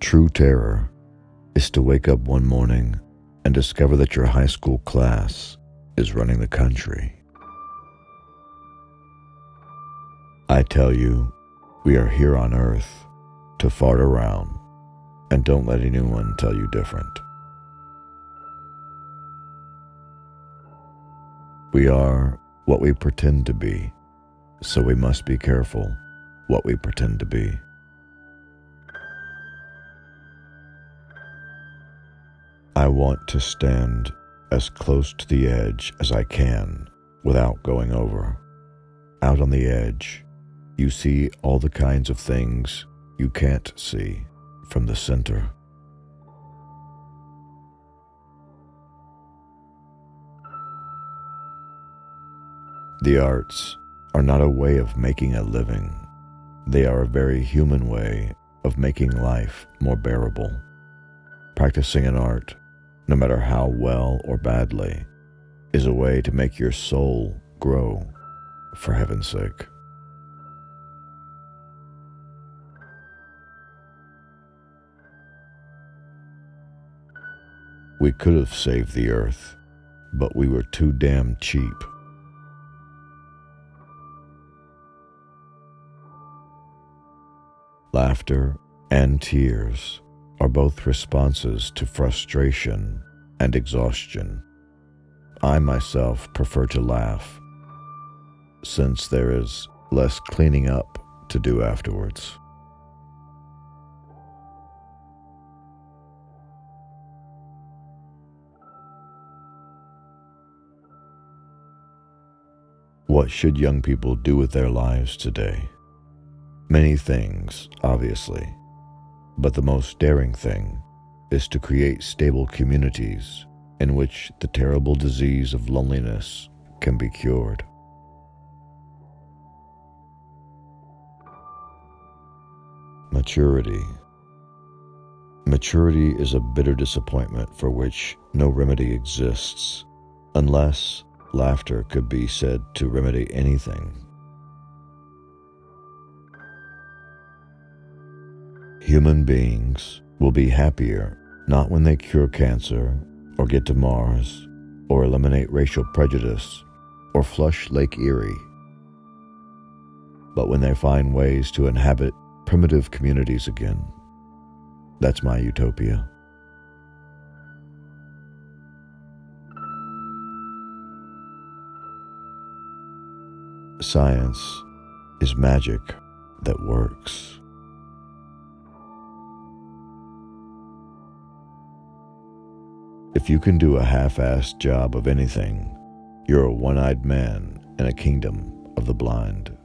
True terror is to wake up one morning and discover that your high school class is running the country. I tell you, we are here on Earth to fart around, and don't let anyone tell you different. We are what we pretend to be, so we must be careful what we pretend to be. I want to stand as close to the edge as I can without going over. Out on the edge, you see all the kinds of things you can't see from the center. The arts are not a way of making a living. They are a very human way of making life more bearable. Practicing an art, no matter how well or badly, is a way to make your soul grow, for heaven's sake. We could have saved the earth, but we were too damn cheap. Laughter and tears are both responses to frustration and exhaustion. I myself prefer to laugh, since there is less cleaning up to do afterwards. What should young people do with their lives today? Many things, obviously, but the most daring thing is to create stable communities in which the terrible disease of loneliness can be cured. Maturity. Maturity is a bitter disappointment for which no remedy exists, unless laughter could be said to remedy anything. Human beings will be happier not when they cure cancer, or get to Mars, or eliminate racial prejudice, or flush Lake Erie, but when they find ways to inhabit primitive communities again. That's my utopia. Science is magic that works. If you can do a half-assed job of anything, you're a one-eyed man in a kingdom of the blind.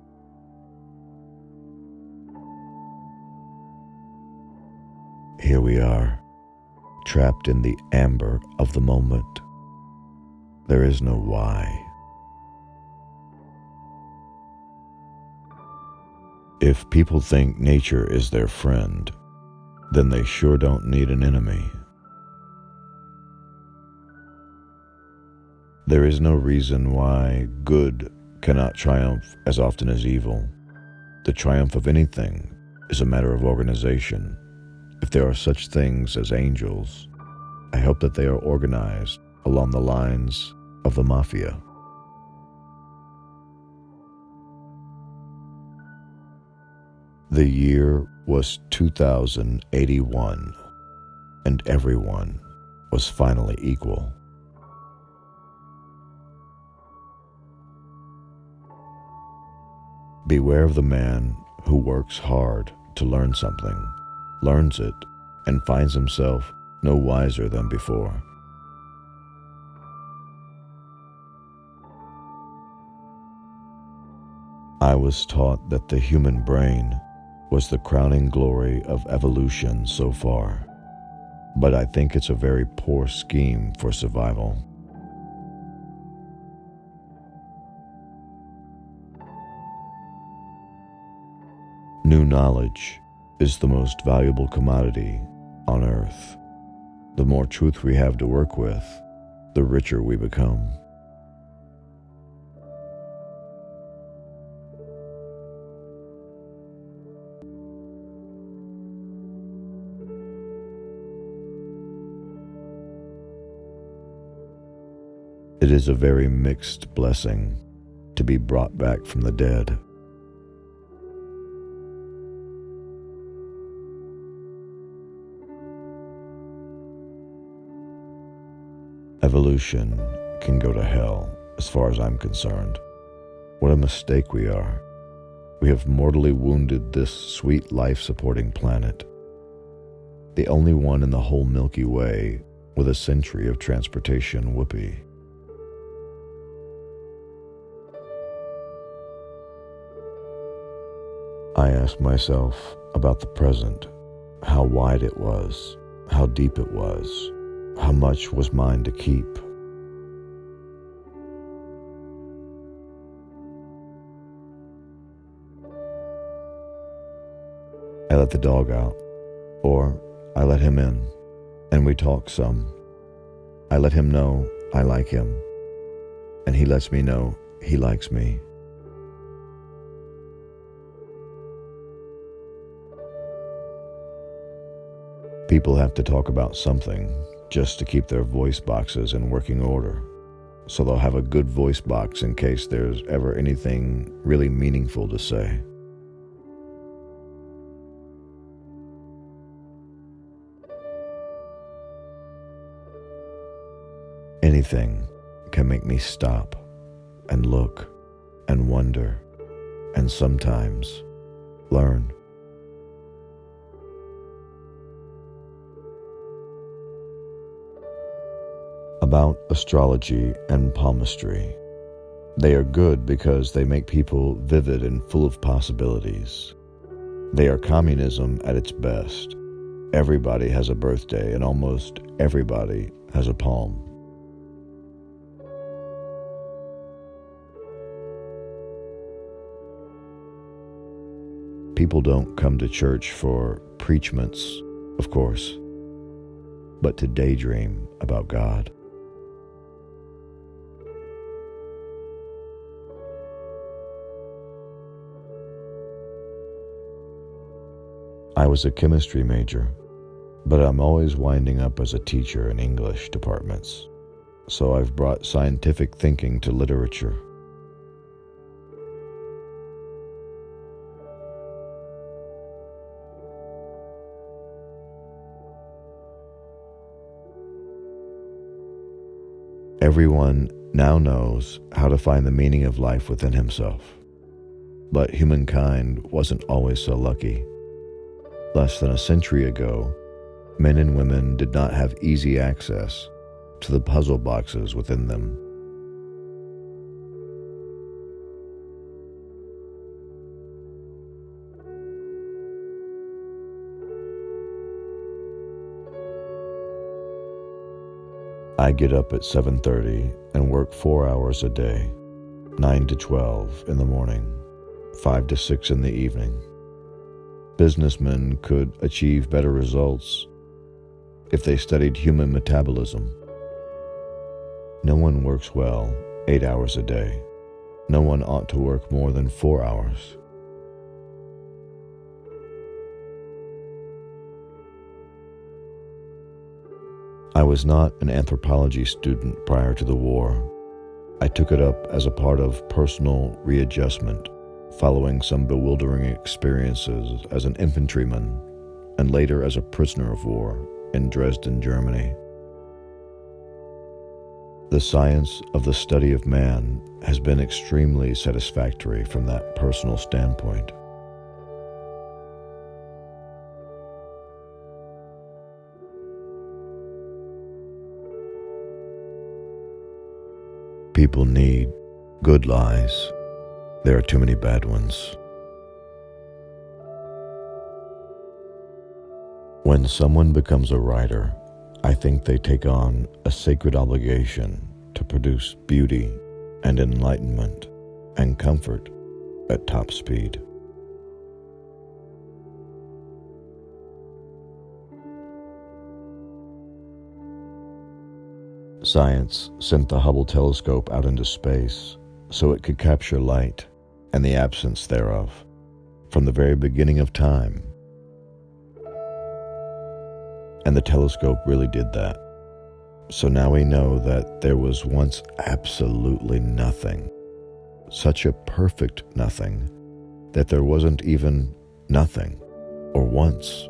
Here we are, trapped in the amber of the moment. There is no why. If people think nature is their friend, then they sure don't need an enemy. There is no reason why good cannot triumph as often as evil. The triumph of anything is a matter of organization. If there are such things as angels, I hope that they are organized along the lines of the mafia. The year was 2081, and everyone was finally equal. Beware of the man who works hard to learn something, learns it, and finds himself no wiser than before. I was taught that the human brain was the crowning glory of evolution so far, but I think it's a very poor scheme for survival. New knowledge is the most valuable commodity on Earth. The more truth we have to work with, the richer we become. It is a very mixed blessing to be brought back from the dead. Evolution can go to hell, as far as I'm concerned. What a mistake we are. We have mortally wounded this sweet life-supporting planet, the only one in the whole Milky Way with a century of transportation whoopee. I ask myself about the present, how wide it was, how deep it was, how much was mine to keep. I let the dog out, or I let him in, and we talk some. I let him know I like him, and he lets me know he likes me. People have to talk about something just to keep their voice boxes in working order, so they'll have a good voice box in case there's ever anything really meaningful to say. Anything can make me stop and look and wonder and sometimes learn. About astrology and palmistry. They are good because they make people vivid and full of possibilities. They are communism at its best. Everybody has a birthday and almost everybody has a palm. People don't come to church for preachments, of course, but to daydream about God. I was a chemistry major, but I'm always winding up as a teacher in English departments, so I've brought scientific thinking to literature. Everyone now knows how to find the meaning of life within himself, but humankind wasn't always so lucky. Less than a century ago, men and women did not have easy access to the puzzle boxes within them. I get up at 7:30 and work 4 hours a day, 9 to 12 in the morning, 5 to 6 in the evening. Businessmen could achieve better results if they studied human metabolism. No one works well 8 hours a day. No one ought to work more than 4 hours. I was not an anthropology student prior to the war. I took it up as a part of personal readjustment, following some bewildering experiences as an infantryman and later as a prisoner of war in Dresden, Germany. The science of the study of man has been extremely satisfactory from that personal standpoint. People need good lies. There are too many bad ones. When someone becomes a writer, I think they take on a sacred obligation to produce beauty and enlightenment and comfort at top speed. Science sent the Hubble telescope out into space so it could capture light and the absence thereof from the very beginning of time. And the telescope really did that. So now we know that there was once absolutely nothing, such a perfect nothing, that there wasn't even nothing, or once.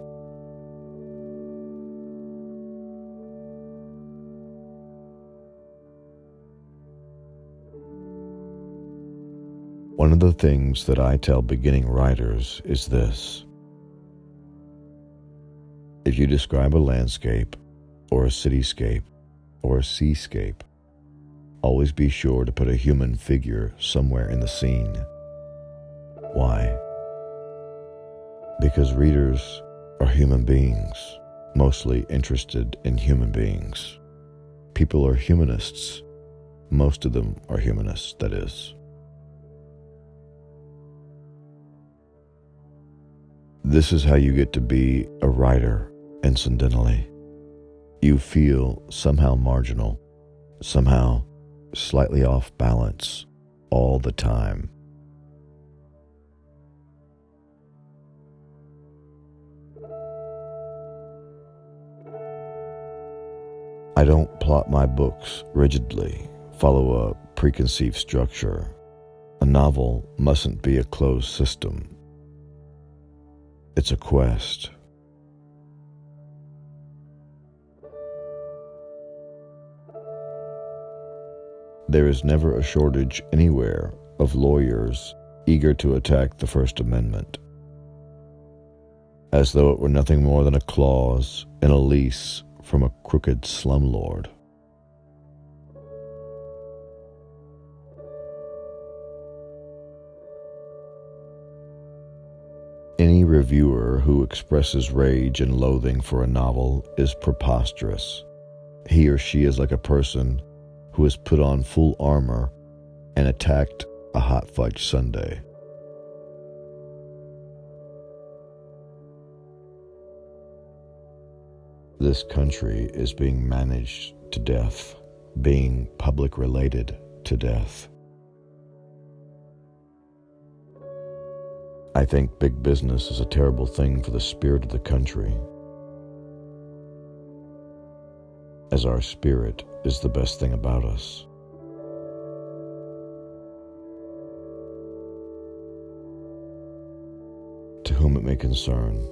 One of the things that I tell beginning writers is this: if you describe a landscape, or a cityscape, or a seascape, always be sure to put a human figure somewhere in the scene. Why? Because readers are human beings, mostly interested in human beings. People are humanists. Most of them are humanists, that is. This is how you get to be a writer, incidentally. You feel somehow marginal, somehow slightly off balance all the time. I don't plot my books rigidly, follow a preconceived structure. A novel mustn't be a closed system. It's a quest. There is never a shortage anywhere of lawyers eager to attack the First Amendment, as though it were nothing more than a clause in a lease from a crooked slumlord. Any reviewer who expresses rage and loathing for a novel is preposterous. He or she is like a person who has put on full armor and attacked a hot fudge sundae. This country is being managed to death, being public related to death. I think big business is a terrible thing for the spirit of the country, as our spirit is the best thing about us. To whom it may concern,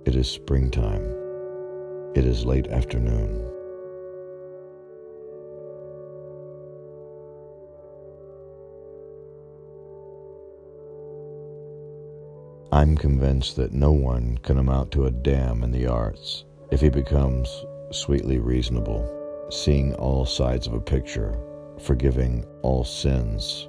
it is springtime. It is late afternoon. I'm convinced that no one can amount to a damn in the arts if he becomes sweetly reasonable, seeing all sides of a picture, forgiving all sins.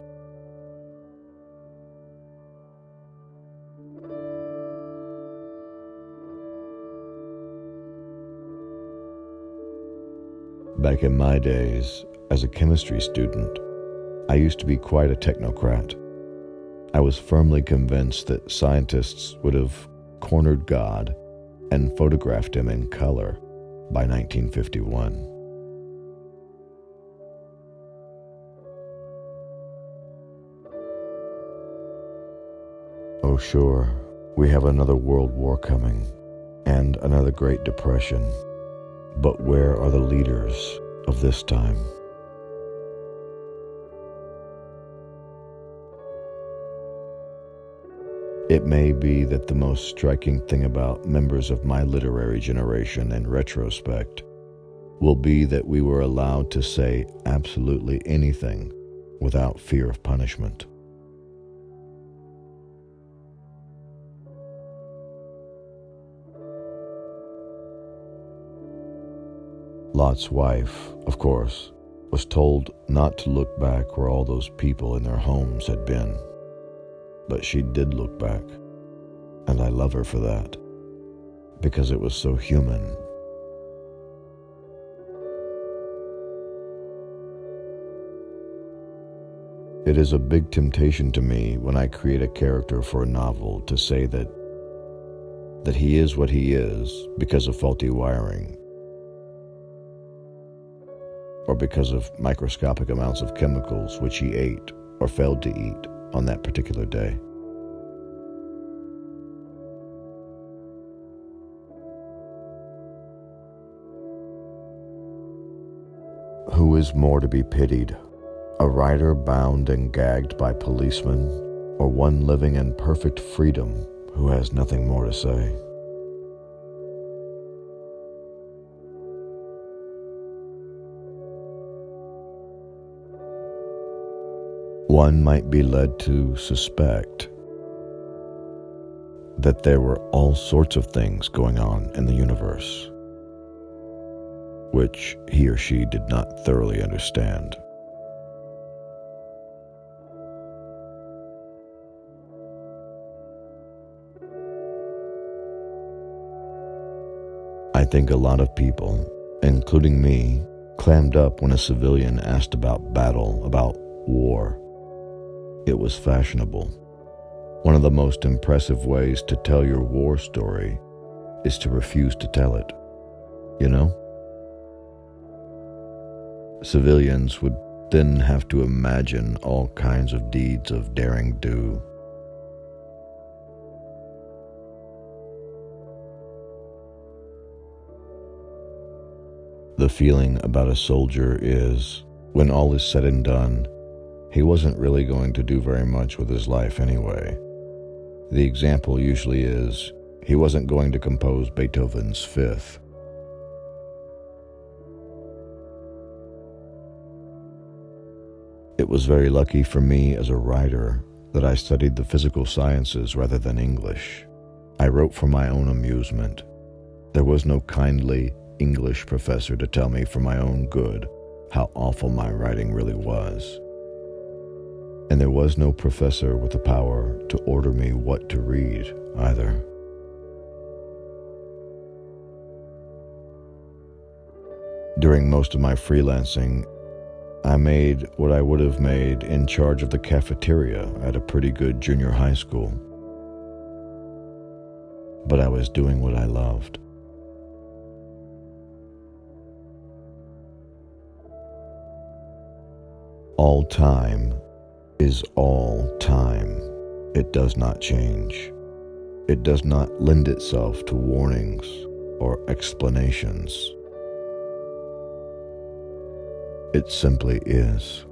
Back in my days, as a chemistry student, I used to be quite a technocrat. I was firmly convinced that scientists would have cornered God and photographed him in color by 1951. Oh sure, we have another world war coming, and another Great Depression. But where are the leaders of this time? It may be that the most striking thing about members of my literary generation in retrospect will be that we were allowed to say absolutely anything without fear of punishment. Lot's wife, of course, was told not to look back where all those people in their homes had been. But she did look back, and I love her for that, because it was so human. It is a big temptation to me when I create a character for a novel to say that he is what he is because of faulty wiring, or because of microscopic amounts of chemicals which he ate or failed to eat on that particular day. Who is more to be pitied, a writer bound and gagged by policemen, or one living in perfect freedom who has nothing more to say? One might be led to suspect that there were all sorts of things going on in the universe, which he or she did not thoroughly understand. I think a lot of people, including me, clammed up when a civilian asked about battle, about war. It was fashionable. One of the most impressive ways to tell your war story is to refuse to tell it. You know? Civilians would then have to imagine all kinds of deeds of daring do. The feeling about a soldier is, when all is said and done, he wasn't really going to do very much with his life anyway. The example usually is, he wasn't going to compose Beethoven's Fifth. It was very lucky for me as a writer that I studied the physical sciences rather than English. I wrote for my own amusement. There was no kindly English professor to tell me for my own good how awful my writing really was. And there was no professor with the power to order me what to read either. During most of my freelancing, I made what I would have made in charge of the cafeteria at a pretty good junior high school. But I was doing what I loved. All time is all time. It does not change. It does not lend itself to warnings or explanations. It simply is.